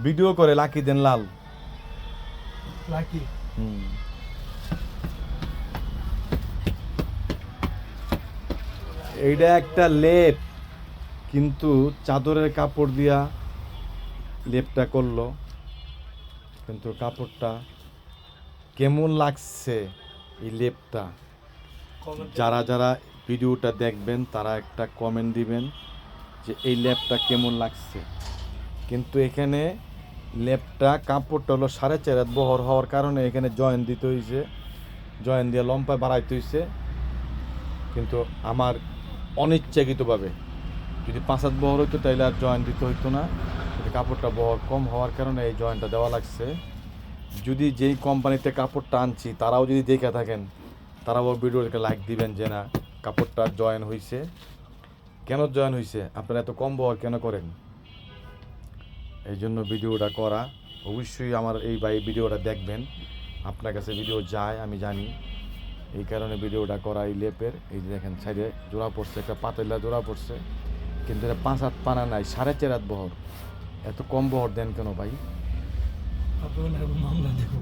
Video করে lucky দেন লাল। Lucky এইটা একটা লেপ, কিন্তু চাদরের কাপড় দিয়া লেপটা করলো, কিন্তু কাপড়টা কেমন লাগছে এই লেপটা, যারা যারা ভিডিওটা দেখবেন তারা একটা কমেন্ট দিবেন যে এই লেপটা কেমন লাগছে। কিন্তু এখানে লেপটা কাপড়টা হলো 4.5 হাত বহর হওয়ার কারণে এখানে জয়েন দিতে হয়েছে, জয়েন দিয়ে লম্বা বাড়াইতে হয়েছে। কিন্তু আমার অনিচ্ছাকৃতভাবে, যদি 5 হাত বহর হইতো তাইলে আর জয়েন দিতে হইতো না, কিন্তু কাপড়টা বহর কম হওয়ার কারণে এই জয়েনটা দেওয়া লাগছে। যদি যেই কোম্পানিতে কাপড়টা আনছি তারাও যদি দেখে থাকেন, তারাও ভিডিওটাকে লাইক দিবেন যে না কাপড়টা জয়েন হয়েছে। কেন জয়েন হয়েছে, আপনারা এত কম বহর কেন করেন, এই জন্য ভিডিওটা করা। অবশ্যই আমার এই ভিডিওটা দেখবেন, আপনার কাছে ভিডিও যায় আমি জানি, এই কারণে ভিডিওটা করা। এই লেপের এই যে দেখেন সাইডে জোড়া পড়ছে, একটা পাতলা জোড়া পড়ছে, কিন্তু এটা 5 হাত পানা নাই, 4.5 হাত বহর। এত কম বহর দেন কেন ভাই? আপনার মামলা দেবো।